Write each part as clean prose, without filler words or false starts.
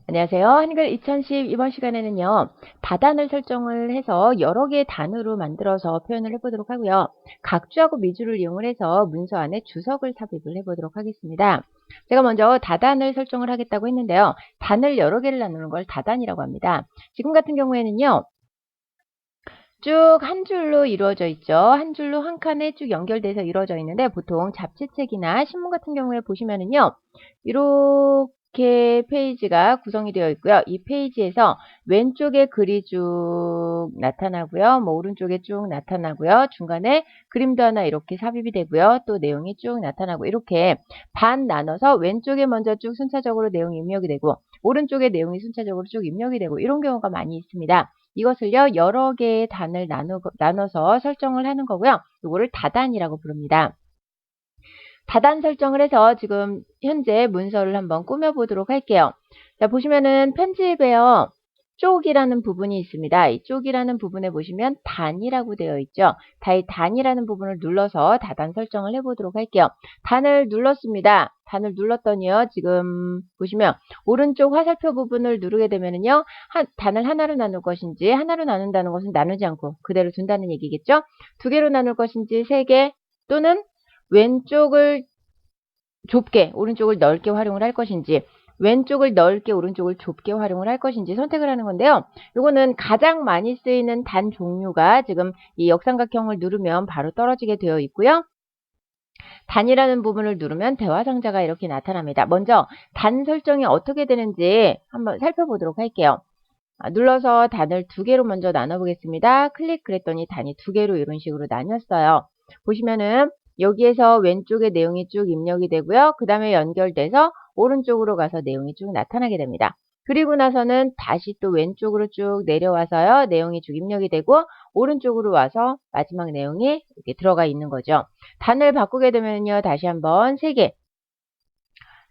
안녕하세요. 한글 2010 이번 시간에는요. 다단을 설정을 해서 여러 개의 단으로 만들어서 표현을 해보도록 하고요. 각주하고 미주를 이용을 해서 문서 안에 주석을 삽입을 해보도록 하겠습니다. 제가 먼저 다단을 설정을 하겠다고 했는데요. 단을 여러 개를 나누는 걸 다단이라고 합니다. 지금 같은 경우에는요. 쭉 한 줄로 이루어져 있죠. 한 줄로 한 칸에 쭉 연결돼서 이루어져 있는데 보통 잡지책이나 신문 같은 경우에 보시면은요. 이렇게 페이지가 구성이 되어 있고요. 이 페이지에서 왼쪽에 글이 쭉 나타나고요. 뭐 오른쪽에 쭉 나타나고요. 중간에 그림도 하나 이렇게 삽입이 되고요. 또 내용이 쭉 나타나고 이렇게 반 나눠서 왼쪽에 먼저 쭉 순차적으로 내용이 입력이 되고 오른쪽에 내용이 순차적으로 쭉 입력이 되고 이런 경우가 많이 있습니다. 이것을요, 여러 개의 단을 나눠서 설정을 하는 거고요. 이거를 다단이라고 부릅니다. 다단 설정을 해서 지금 현재 문서를 한번 꾸며보도록 할게요. 자, 보시면은 편집에요. 쪽이라는 부분이 있습니다. 이 쪽이라는 부분에 보시면 단이라고 되어 있죠. 단이라는 부분을 눌러서 다단 설정을 해보도록 할게요. 단을 눌렀습니다. 단을 눌렀더니요. 지금 보시면 오른쪽 화살표 부분을 누르게 되면은요. 단을 하나로 나눌 것인지 하나로 나눈다는 것은 나누지 않고 그대로 둔다는 얘기겠죠. 두 개로 나눌 것인지 세 개 또는 왼쪽을 좁게 오른쪽을 넓게 활용을 할 것인지 왼쪽을 넓게 오른쪽을 좁게 활용을 할 것인지 선택을 하는 건데요. 이거는 가장 많이 쓰이는 단 종류가 지금 이 역삼각형을 누르면 바로 떨어지게 되어 있고요. 단이라는 부분을 누르면 대화 상자가 이렇게 나타납니다. 먼저 단 설정이 어떻게 되는지 한번 살펴보도록 할게요. 눌러서 단을 두 개로 먼저 나눠보겠습니다. 클릭 그랬더니 단이 두 개로 이런 식으로 나뉘었어요. 보시면은 여기에서 왼쪽에 내용이 쭉 입력이 되고요. 그 다음에 연결돼서 오른쪽으로 가서 내용이 쭉 나타나게 됩니다. 그리고 나서는 다시 또 왼쪽으로 쭉 내려와서요. 내용이 쭉 입력이 되고 오른쪽으로 와서 마지막 내용이 이렇게 들어가 있는 거죠. 단을 바꾸게 되면요. 다시 한번 세 개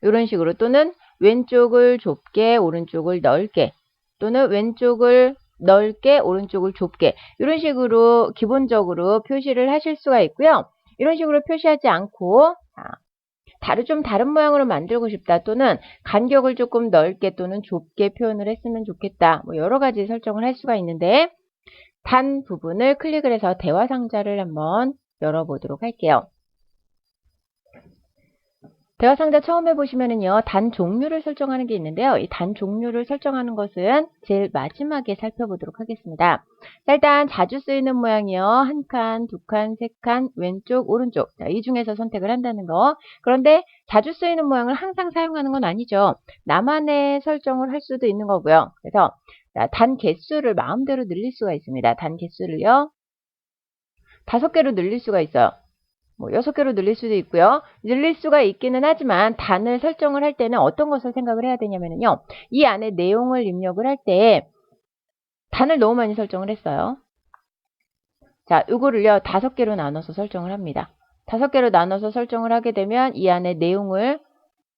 이런 식으로 또는 왼쪽을 좁게 오른쪽을 넓게 또는 왼쪽을 넓게 오른쪽을 좁게 이런 식으로 기본적으로 표시를 하실 수가 있고요. 이런 식으로 표시하지 않고 좀 다른 모양으로 만들고 싶다 또는 간격을 조금 넓게 또는 좁게 표현을 했으면 좋겠다. 뭐 여러 가지 설정을 할 수가 있는데 단 부분을 클릭을 해서 대화 상자를 한번 열어보도록 할게요. 대화 상자 처음 해보시면은요, 단 종류를 설정하는 게 있는데요. 이 단 종류를 설정하는 것은 제일 마지막에 살펴보도록 하겠습니다. 자, 일단 자주 쓰이는 모양이요. 한 칸, 두 칸, 세 칸, 왼쪽, 오른쪽. 자, 이 중에서 선택을 한다는 거. 그런데 자주 쓰이는 모양을 항상 사용하는 건 아니죠. 나만의 설정을 할 수도 있는 거고요. 그래서 단 개수를 마음대로 늘릴 수가 있습니다. 단 개수를요. 5개로 늘릴 수가 있어요. 뭐 6개로 늘릴 수도 있고요. 늘릴 수가 있기는 하지만 단을 설정을 할 때는 어떤 것을 생각을 해야 되냐면요. 이 안에 내용을 입력을 할 때 단을 너무 많이 설정을 했어요. 자, 이거를요. 5개로 나눠서 설정을 합니다. 5개로 나눠서 설정을 하게 되면 이 안에 내용을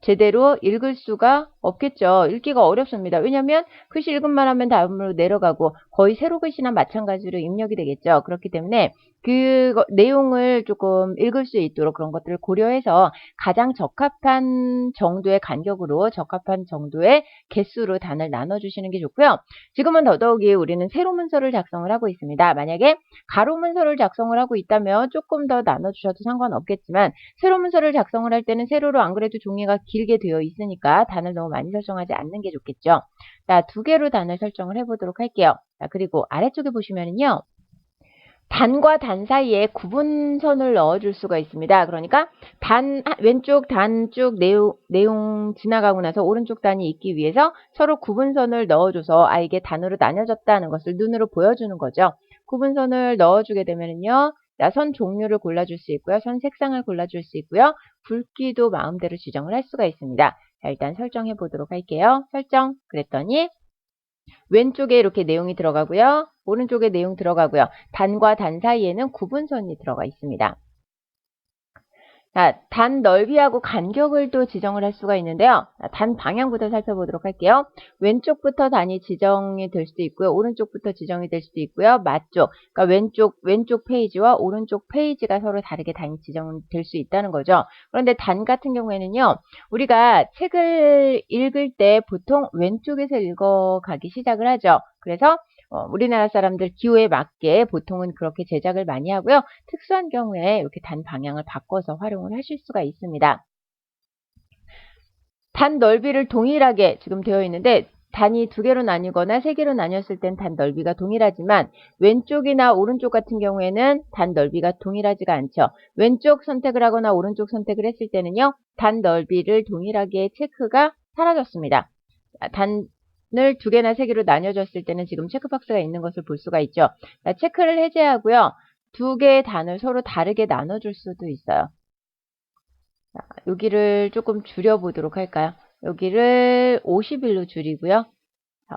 제대로 읽을 수가 없겠죠. 읽기가 어렵습니다. 왜냐하면 글씨 읽음만 하면 다음으로 내려가고 거의 세로 글씨나 마찬가지로 입력이 되겠죠. 그렇기 때문에 그 내용을 조금 읽을 수 있도록 그런 것들을 고려해서 가장 적합한 정도의 간격으로 적합한 정도의 개수로 단을 나눠주시는 게 좋고요. 지금은 더더욱이 우리는 세로 문서를 작성을 하고 있습니다. 만약에 가로 문서를 작성을 하고 있다면 조금 더 나눠주셔도 상관없겠지만 세로 문서를 작성을 할 때는 세로로 안 그래도 종이가 길게 되어 있으니까 단을 너무 많이 설정하지 않는 게 좋겠죠. 자, 2개로 단을 설정을 해보도록 할게요. 자, 그리고 아래쪽에 보시면은요. 단과 단 사이에 구분선을 넣어줄 수가 있습니다. 그러니까 왼쪽 단 쭉 내용 지나가고 나서 오른쪽 단이 있기 위해서 서로 구분선을 넣어줘서 이게 단으로 나뉘어졌다는 것을 눈으로 보여주는 거죠. 구분선을 넣어주게 되면은요. 선 종류를 골라줄 수 있고요. 선 색상을 골라줄 수 있고요. 굵기도 마음대로 지정을 할 수가 있습니다. 자, 일단 설정해 보도록 할게요. 설정 그랬더니 왼쪽에 이렇게 내용이 들어가고요. 오른쪽에 내용 들어가고요. 단과 단 사이에는 구분선이 들어가 있습니다. 자, 단 넓이하고 간격을 또 지정을 할 수가 있는데요. 단 방향부터 살펴보도록 할게요. 왼쪽부터 단이 지정이 될 수도 있고요. 오른쪽부터 지정이 될 수도 있고요. 맞쪽, 그러니까 왼쪽 페이지와 오른쪽 페이지가 서로 다르게 단이 지정될 수 있다는 거죠. 그런데 단 같은 경우에는요. 우리가 책을 읽을 때 보통 왼쪽에서 읽어가기 시작을 하죠. 그래서 우리나라 사람들 기호에 맞게 보통은 그렇게 제작을 많이 하고요. 특수한 경우에 이렇게 단 방향을 바꿔서 활용을 하실 수가 있습니다. 단 넓이를 동일하게 지금 되어 있는데 단이 2개로 나뉘거나 3개로 나뉘었을 땐 단 넓이가 동일하지만 왼쪽이나 오른쪽 같은 경우에는 단 넓이가 동일하지가 않죠. 왼쪽 선택을 하거나 오른쪽 선택을 했을 때는요. 단 넓이를 동일하게 체크가 사라졌습니다. 단을 2개나 3개로 나뉘어졌을 때는 지금 체크박스가 있는 것을 볼 수가 있죠. 체크를 해제하고요. 2개의 단을 서로 다르게 나눠줄 수도 있어요. 여기를 조금 줄여보도록 할까요? 여기를 50일로 줄이고요.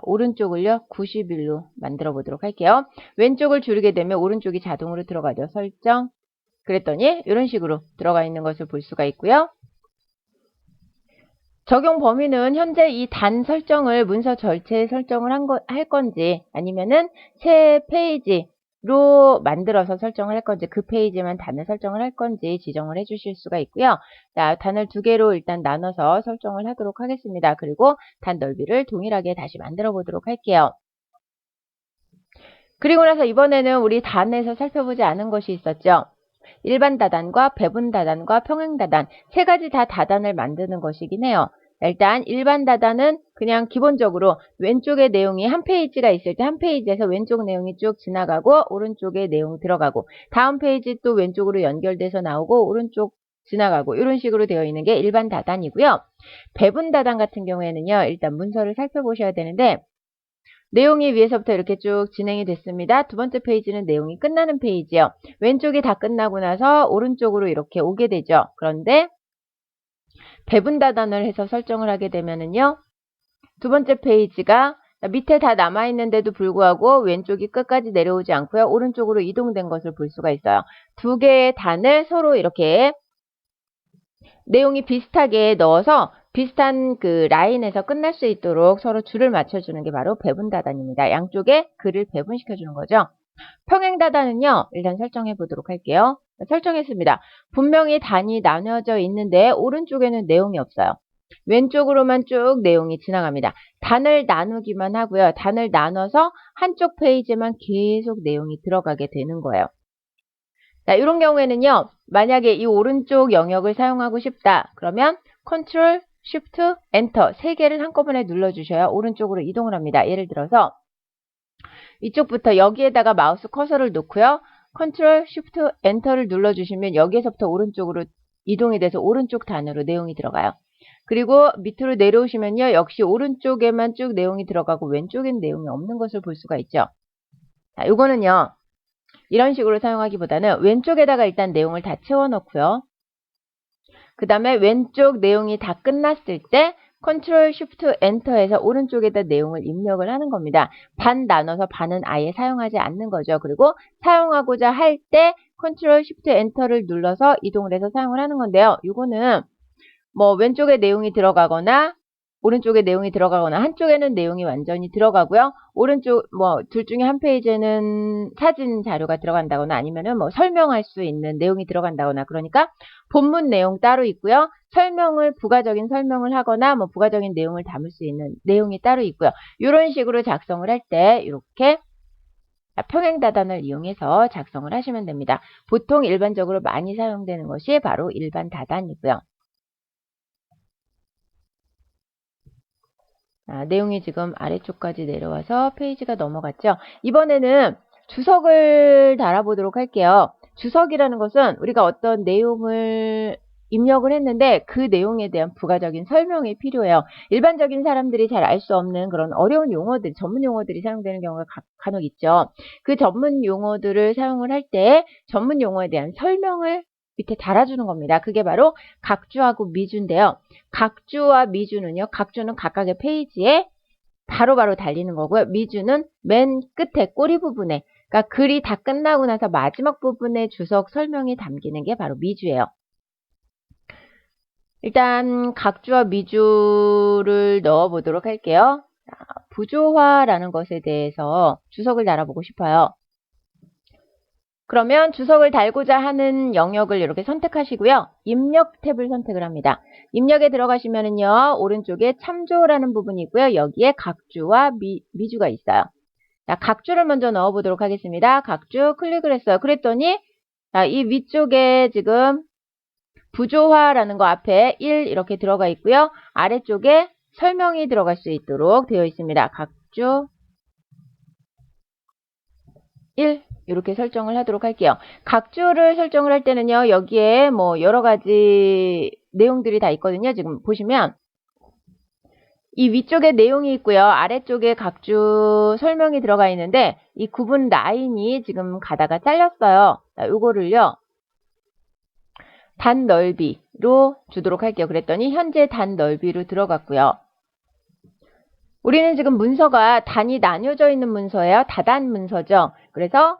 오른쪽을요 90일로 만들어 보도록 할게요. 왼쪽을 줄이게 되면 오른쪽이 자동으로 들어가죠. 설정. 그랬더니 이런 식으로 들어가 있는 것을 볼 수가 있고요. 적용 범위는 현재 이 단 설정을 문서 전체에 설정을 할 건지 아니면은 새 페이지로 만들어서 설정을 할 건지 그 페이지만 단을 설정을 할 건지 지정을 해 주실 수가 있고요. 자, 단을 2개로 일단 나눠서 설정을 하도록 하겠습니다. 그리고 단 넓이를 동일하게 다시 만들어 보도록 할게요. 그리고 나서 이번에는 우리 단에서 살펴보지 않은 것이 있었죠. 일반 다단과 배분 다단과 평행 다단 3가지 다 다단을 만드는 것이긴 해요. 일단 일반 다단은 그냥 기본적으로 왼쪽에 내용이 한 페이지가 있을 때 한 페이지에서 왼쪽 내용이 쭉 지나가고 오른쪽에 내용이 들어가고 다음 페이지 또 왼쪽으로 연결돼서 나오고 오른쪽 지나가고 이런 식으로 되어 있는 게 일반 다단이고요. 배분 다단 같은 경우에는요. 일단 문서를 살펴보셔야 되는데 내용이 위에서부터 이렇게 쭉 진행이 됐습니다. 2번째 페이지는 내용이 끝나는 페이지요. 왼쪽이 다 끝나고 나서 오른쪽으로 이렇게 오게 되죠. 그런데 배분 다단을 해서 설정을 하게 되면은요. 2번째 페이지가 밑에 다 남아있는데도 불구하고 왼쪽이 끝까지 내려오지 않고요. 오른쪽으로 이동된 것을 볼 수가 있어요. 2개의 단을 서로 이렇게 내용이 비슷하게 넣어서 비슷한 그 라인에서 끝날 수 있도록 서로 줄을 맞춰주는 게 바로 배분 다단입니다. 양쪽에 글을 배분시켜주는 거죠. 평행 다단은요. 일단 설정해 보도록 할게요. 설정했습니다. 분명히 단이 나눠져 있는데 오른쪽에는 내용이 없어요. 왼쪽으로만 쭉 내용이 지나갑니다. 단을 나누기만 하고요. 단을 나눠서 한쪽 페이지만 계속 내용이 들어가게 되는 거예요. 자, 이런 경우에는요. 만약에 이 오른쪽 영역을 사용하고 싶다. 그러면 Ctrl, Shift, Enter 3개를 한꺼번에 눌러주셔야 오른쪽으로 이동을 합니다. 예를 들어서 이쪽부터 여기에다가 마우스 커서를 놓고요. Ctrl, Shift, Enter를 눌러주시면 여기에서부터 오른쪽으로 이동이 돼서 오른쪽 단으로 내용이 들어가요. 그리고 밑으로 내려오시면요. 역시 오른쪽에만 쭉 내용이 들어가고 왼쪽엔 내용이 없는 것을 볼 수가 있죠. 자, 이거는요. 이런 식으로 사용하기보다는 왼쪽에다가 일단 내용을 다 채워넣고요. 그 다음에 왼쪽 내용이 다 끝났을 때 Ctrl Shift Enter해서 오른쪽에다 내용을 입력을 하는 겁니다. 반 나눠서 반은 아예 사용하지 않는 거죠. 그리고 사용하고자 할 때 Ctrl Shift Enter를 눌러서 이동을 해서 사용을 하는 건데요. 이거는 뭐 왼쪽에 내용이 들어가거나 오른쪽에 내용이 들어가거나 한쪽에는 내용이 완전히 들어가고요. 오른쪽 뭐 둘 중에 한 페이지에는 사진 자료가 들어간다거나 아니면은 뭐 설명할 수 있는 내용이 들어간다거나 그러니까 본문 내용 따로 있고요. 부가적인 설명을 하거나 뭐 부가적인 내용을 담을 수 있는 내용이 따로 있고요. 이런 식으로 작성을 할 때 이렇게 평행 다단을 이용해서 작성을 하시면 됩니다. 보통 일반적으로 많이 사용되는 것이 바로 일반 다단이고요. 내용이 지금 아래쪽까지 내려와서 페이지가 넘어갔죠. 이번에는 주석을 달아보도록 할게요. 주석이라는 것은 우리가 어떤 내용을 입력을 했는데 그 내용에 대한 부가적인 설명이 필요해요. 일반적인 사람들이 잘 알 수 없는 그런 어려운 용어들, 전문 용어들이 사용되는 경우가 간혹 있죠. 그 전문 용어들을 사용을 할 때 전문 용어에 대한 설명을 밑에 달아주는 겁니다. 그게 바로 각주하고 미주인데요. 각주와 미주는요. 각주는 각각의 페이지에 바로바로 달리는 거고요. 미주는 맨 끝에 꼬리 부분에 그러니까 글이 다 끝나고 나서 마지막 부분에 주석 설명이 담기는 게 바로 미주예요. 일단 각주와 미주를 넣어 보도록 할게요. 부조화라는 것에 대해서 주석을 달아보고 싶어요. 그러면 주석을 달고자 하는 영역을 이렇게 선택하시고요. 입력 탭을 선택을 합니다. 입력에 들어가시면은요. 오른쪽에 참조라는 부분이 있고요. 여기에 각주와 미주가 있어요. 자, 각주를 먼저 넣어 보도록 하겠습니다. 각주 클릭을 했어요. 그랬더니 이 위쪽에 지금 부조화라는 거 앞에 1 이렇게 들어가 있고요. 아래쪽에 설명이 들어갈 수 있도록 되어 있습니다. 각주 1 이렇게 설정을 하도록 할게요. 각주를 설정을 할 때는요. 여기에 뭐 여러 가지 내용들이 다 있거든요. 지금 보시면 이 위쪽에 내용이 있고요. 아래쪽에 각주 설명이 들어가 있는데 이 구분 라인이 지금 가다가 잘렸어요. 자, 요거를요. 단 넓이로 주도록 할게요. 그랬더니 현재 단 넓이로 들어갔고요. 우리는 지금 문서가 단이 나뉘어져 있는 문서예요. 다단 문서죠. 그래서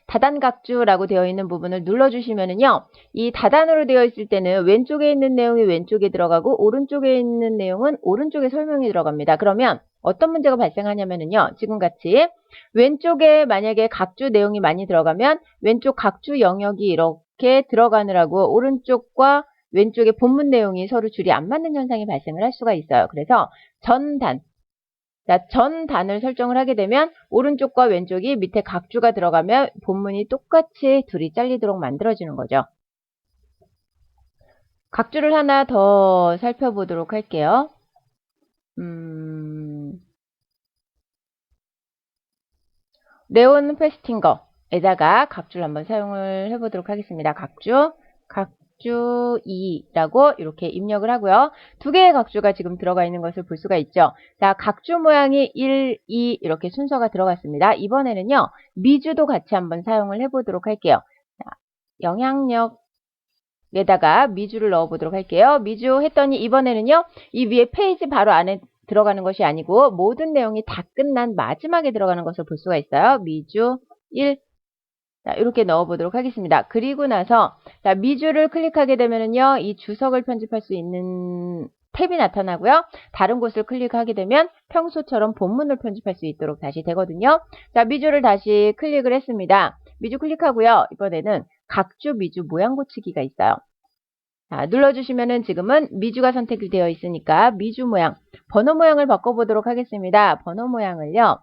다단각주라고 되어 있는 부분을 눌러주시면은요. 이 다단으로 되어 있을 때는 왼쪽에 있는 내용이 왼쪽에 들어가고 오른쪽에 있는 내용은 오른쪽에 설명이 들어갑니다. 그러면 어떤 문제가 발생하냐면은요. 지금같이 왼쪽에 만약에 각주 내용이 많이 들어가면 왼쪽 각주 영역이 이렇게 들어가느라고 오른쪽과 왼쪽의 본문 내용이 서로 줄이 안 맞는 현상이 발생을 할 수가 있어요. 그래서 전단, 자, 전 단을 설정을 하게 되면 오른쪽과 왼쪽이 밑에 각주가 들어가면 본문이 똑같이 둘이 잘리도록 만들어지는 거죠. 각주를 하나 더 살펴보도록 할게요. 네온 페스팅거에다가 각주를 한번 사용을 해보도록 하겠습니다. 각주 2라고 이렇게 입력을 하고요. 두 개의 각주가 지금 들어가 있는 것을 볼 수가 있죠. 자, 각주 모양이 1, 2 이렇게 순서가 들어갔습니다. 이번에는요. 미주도 같이 한번 사용을 해보도록 할게요. 자, 영향력에다가 미주를 넣어보도록 할게요. 미주 했더니 이번에는요. 이 위에 페이지 바로 안에 들어가는 것이 아니고 모든 내용이 다 끝난 마지막에 들어가는 것을 볼 수가 있어요. 미주 1 자, 이렇게 넣어보도록 하겠습니다. 그리고 나서 자, 미주를 클릭하게 되면은요, 이 주석을 편집할 수 있는 탭이 나타나고요. 다른 곳을 클릭하게 되면 평소처럼 본문을 편집할 수 있도록 다시 되거든요. 자, 미주를 다시 클릭을 했습니다. 미주 클릭하고요. 이번에는 각주 미주 모양 고치기가 있어요. 자, 눌러주시면은 지금은 미주가 선택이 되어 있으니까 미주 모양, 번호 모양을 바꿔보도록 하겠습니다. 번호 모양을요.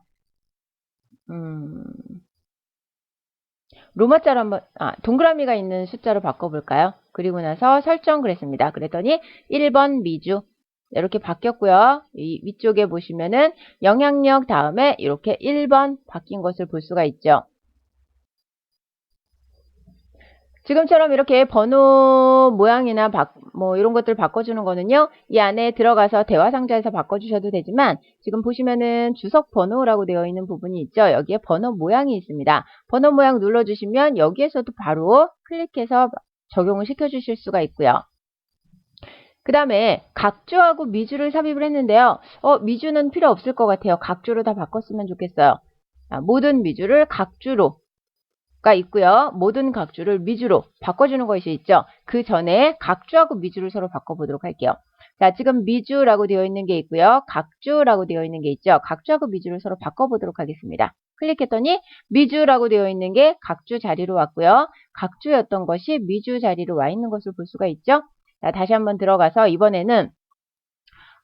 로마자로 한번, 동그라미가 있는 숫자로 바꿔볼까요? 그리고 나서 설정 그랬습니다. 그랬더니 1번 미주. 이렇게 바뀌었고요. 이 위쪽에 보시면은 영향력 다음에 이렇게 1번 바뀐 것을 볼 수가 있죠. 지금처럼 이렇게 번호 모양이나 뭐 이런 것들을 바꿔주는 거는요. 이 안에 들어가서 대화 상자에서 바꿔주셔도 되지만 지금 보시면은 주석 번호라고 되어 있는 부분이 있죠. 여기에 번호 모양이 있습니다. 번호 모양 눌러주시면 여기에서도 바로 클릭해서 적용을 시켜주실 수가 있고요. 그 다음에 각주하고 미주를 삽입을 했는데요. 미주는 필요 없을 것 같아요. 각주로 다 바꿨으면 좋겠어요. 모든 미주를 각주로 가 있고요. 모든 각주를 미주로 바꿔주는 것이 있죠. 그 전에 각주하고 미주를 서로 바꿔보도록 할게요. 자, 지금 미주라고 되어 있는 게 있고요. 각주라고 되어 있는 게 있죠. 각주하고 미주를 서로 바꿔보도록 하겠습니다. 클릭했더니 미주라고 되어 있는 게 각주 자리로 왔고요. 각주였던 것이 미주 자리로 와 있는 것을 볼 수가 있죠. 자, 다시 한번 들어가서 이번에는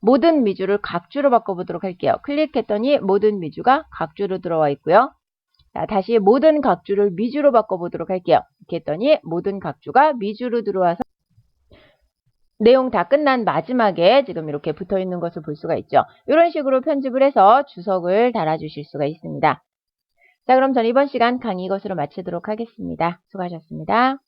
모든 미주를 각주로 바꿔보도록 할게요. 클릭했더니 모든 미주가 각주로 들어와 있고요. 자, 다시 모든 각주를 미주로 바꿔보도록 할게요. 이렇게 했더니 모든 각주가 미주로 들어와서 내용 다 끝난 마지막에 지금 이렇게 붙어 있는 것을 볼 수가 있죠. 이런 식으로 편집을 해서 주석을 달아주실 수가 있습니다. 자, 그럼 전 이번 시간 강의 이것으로 마치도록 하겠습니다. 수고하셨습니다.